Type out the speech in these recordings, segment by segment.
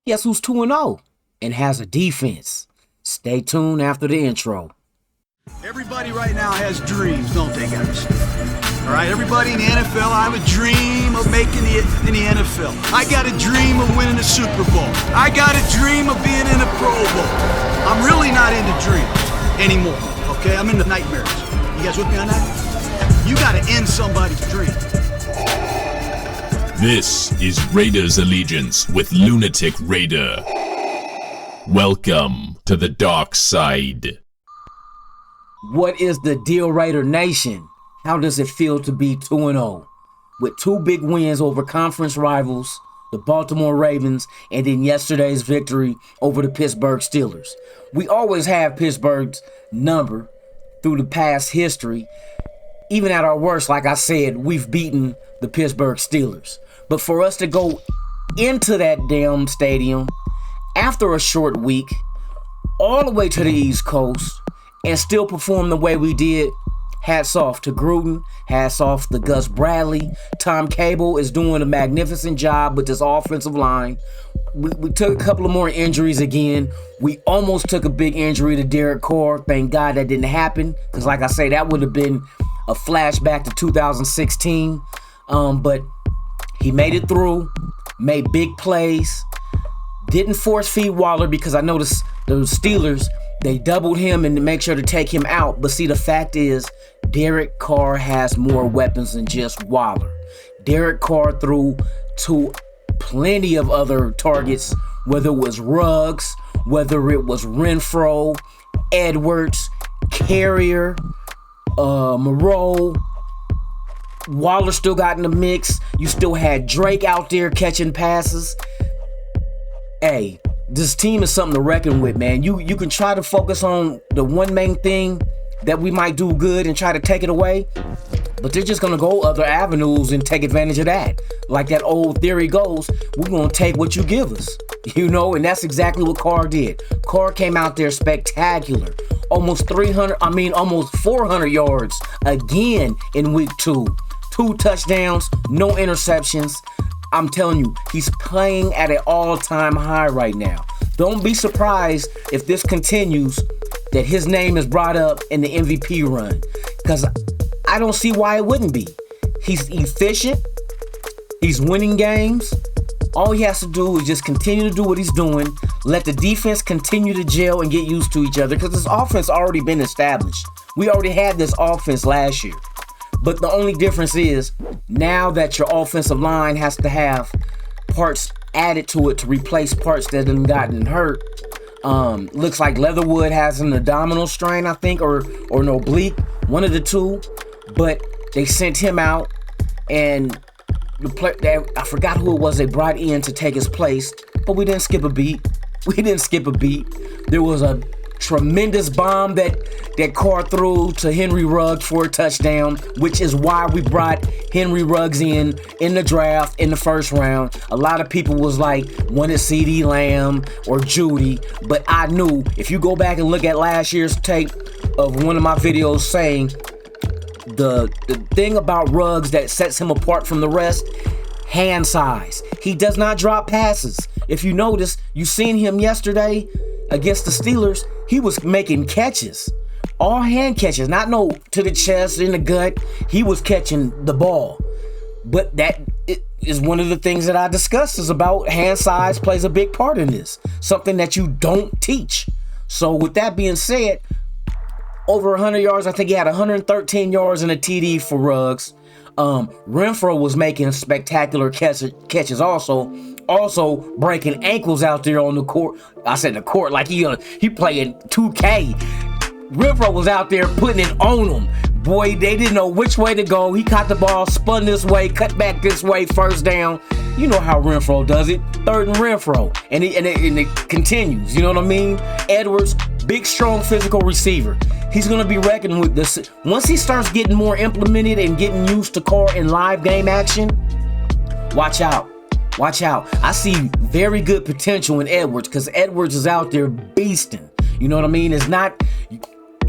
Guess who's 2-0 and has a defense? Stay tuned after the intro. Everybody right now has dreams, don't they, guys? All right, everybody in the NFL, I have a dream of making it in the NFL. I got a dream of winning the Super Bowl. I got a dream of being in the Pro Bowl. I'm really not into dreams anymore, okay? I'm into nightmares. You guys with me on that? You got to end somebody's dream. This is Raiders Allegiance with Lunatic Raider. Welcome to the dark side. What is the deal, Raider Nation? How does it feel to be 2-0? With two big wins over conference rivals, the Baltimore Ravens, and then yesterday's victory over the Pittsburgh Steelers. We always have Pittsburgh's number through the past history. Even at our worst, like I said, we've beaten the Pittsburgh Steelers. But for us to go into that damn stadium after a short week, all the way to the East Coast, and still perform the way we did, hats off to Gruden, hats off to Gus Bradley. Tom Cable is doing a magnificent job with this offensive line. We took a couple of more injuries again. We almost took a big injury to Derek Carr. Thank God that didn't happen, because like I say, that would have been a flashback to 2016. But he made it through, made big plays, didn't force feed Waller, because I noticed the Steelers, they doubled him and to make sure to take him out. But see, the fact is, Derek Carr has more weapons than just Waller. Derek Carr threw to plenty of other targets, whether it was Ruggs, whether it was Renfro, Edwards, Carrier, Moreau. Waller still got in the mix. You still had Drake out there catching passes. Hey, this team is something to reckon with, man. You can try to focus on the one main thing that we might do good and try to take it away, but they're just going to go other avenues and take advantage of that. Like that old theory goes, we're going to take what you give us, and that's exactly what Carr did. Carr came out there spectacular. Almost 400 yards again in week 2. 2 touchdowns, no interceptions. I'm telling you, he's playing at an all-time high right now. Don't be surprised if this continues, that his name is brought up in the MVP run, because I don't see why it wouldn't be. He's efficient. He's winning games. All he has to do is just continue to do what he's doing. Let the defense continue to gel and get used to each other, because this offense already been established. We already had this offense last year. But the only difference is now that your offensive line has to have parts added to it to replace parts that have gotten hurt. Looks like Leatherwood has an abdominal strain, I think, or an oblique, one of the two. But they sent him out, and I forgot who it was they brought in to take his place. But we didn't skip a beat. There was a tremendous bomb that Carr threw to Henry Ruggs for a touchdown, which is why we brought Henry Ruggs in the draft in the first round. A lot of people was like, wanted CeeDee Lamb or Judy, but I knew, if you go back and look at last year's tape of one of my videos, saying the thing about Ruggs that sets him apart from the rest, hand size. He does not drop passes. If you notice, you seen him yesterday against the Steelers, he was making catches. All hand catches, not no to the chest, in the gut. He was catching the ball. But that is one of the things that I discussed, is about hand size plays a big part in this. Something that you don't teach. So with that being said, over 100 yards, I think he had 113 yards in a TD for Ruggs. Renfro was making spectacular catches also breaking ankles out there on the court. I said the court like he playing 2K. Renfro was out there putting it on them. Boy, they didn't know which way to go. He caught the ball, spun this way, cut back this way, first down. You know how Renfro does it. Third and Renfro. And it continues. You know what I mean? Edwards, big, strong, physical receiver. He's going to be reckoned with this. Once he starts getting more implemented and getting used to Carr in live game action, watch out. I see very good potential in Edwards, because Edwards is out there beasting. You know what I mean?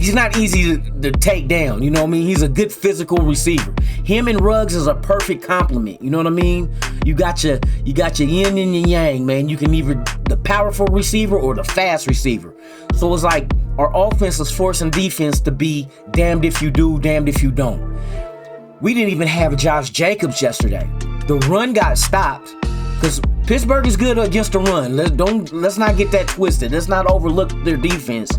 he's not easy to take down. You know what I mean? He's a good physical receiver. Him and Ruggs is a perfect complement. You know what I mean? You got your yin and your yang, man. You can either the powerful receiver or the fast receiver. So it's like our offense is forcing defense to be damned if you do, damned if you don't. We didn't even have Josh Jacobs yesterday. The run got stopped because Pittsburgh is good against the run. Let's not get that twisted. Let's not overlook their defense.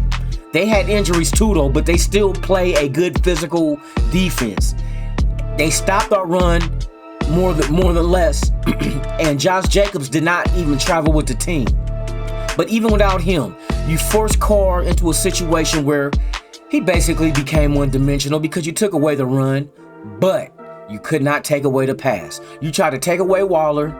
They had injuries too, though, but they still play a good physical defense. They stopped our run more than less, and Josh Jacobs did not even travel with the team. But even without him, you forced Carr into a situation where he basically became one-dimensional because you took away the run, but you could not take away the pass. You tried to take away Waller.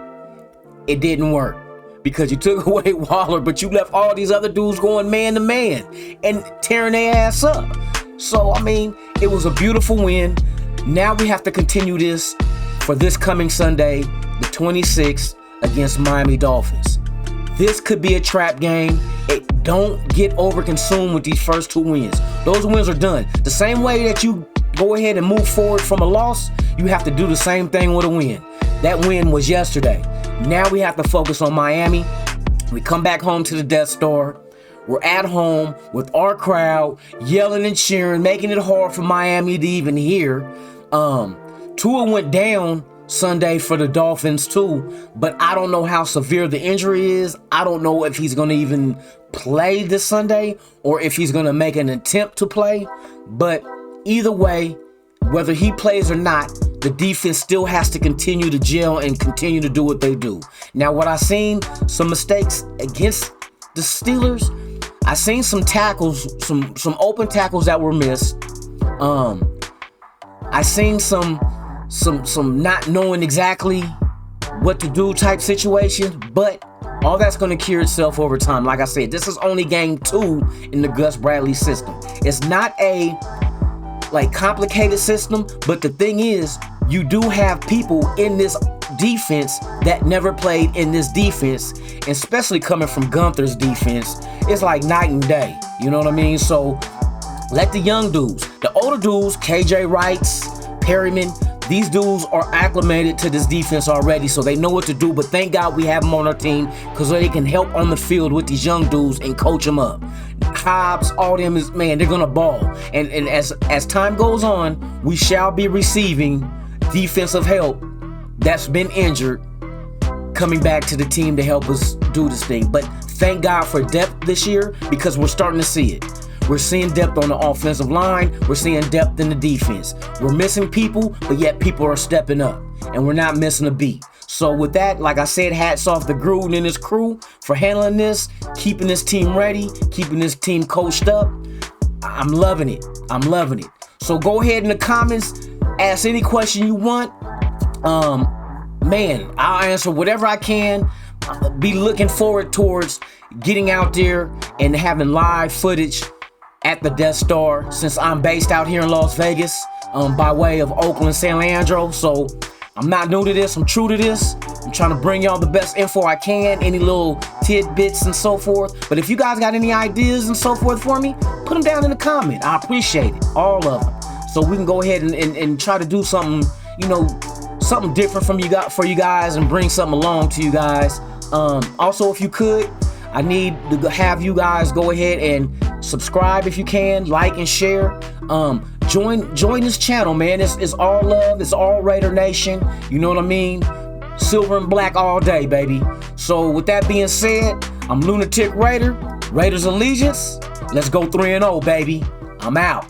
It didn't work because you took away Waller, but you left all these other dudes going man to man and tearing their ass up. So, I mean, it was a beautiful win. Now we have to continue this for this coming Sunday, the 26th, against Miami Dolphins. This could be a trap game. Don't get overconsumed with these first 2 wins. Those wins are done. The same way that you go ahead and move forward from a loss, you have to do the same thing with a win. That win was yesterday. Now we have to focus on Miami. We come back home to the Death Star. We're at home with our crowd yelling and cheering, making it hard for Miami to even hear. Tua went down Sunday for the Dolphins too, but I don't know how severe the injury is. I don't know if he's going to even play this Sunday or if he's going to make an attempt to play. But either way, whether he plays or not, the defense still has to continue to gel and continue to do what they do. Now, what I seen some mistakes against the Steelers, I seen some tackles, some open tackles that were missed. I seen some not knowing exactly what to do type situations, but all that's going to cure itself over time. Like I said, this is only game 2 in the Gus Bradley system. It's not a complicated system, but the thing is, you do have people in this defense that never played in this defense, and especially coming from Gunther's defense, it's like night and day. You know what I mean? So let the young dudes, the older dudes, KJ Wrights, Perryman, these dudes are acclimated to this defense already, so they know what to do. But thank God we have them on our team because they can help on the field with these young dudes and coach them up. Hobbs, all them is, man, they're gonna ball. And as time goes on, we shall be receiving defensive help that's been injured coming back to the team to help us do this thing. But thank God for depth this year because we're starting to see it. We're seeing depth on the offensive line. We're seeing depth in the defense. We're missing people, but yet people are stepping up, and we're not missing a beat. So with that, like I said, hats off to Gruden and his crew for handling this, keeping this team ready, keeping this team coached up. I'm loving it. I'm loving it. So go ahead in the comments, ask any question you want. Man, I'll answer whatever I can. I'll be looking forward towards getting out there and having live footage at the Death Star since I'm based out here in Las Vegas by way of Oakland, San Leandro. So I'm not new to this. I'm true to this. I'm trying to bring y'all the best info I can, any little tidbits and so forth. But if you guys got any ideas and so forth for me, put them down in the comment. I appreciate it, all of them. So we can go ahead and try to do something, something different for you guys and bring something along to you guys. Also, if you could, I need to have you guys go ahead and subscribe if you can, like and share. Join this channel, man. It's all love. It's all Raider Nation. You know what I mean? Silver and black all day, baby. So with that being said, I'm Lunatic Raider. Raiders Allegiance. Let's go 3-0, baby. I'm out.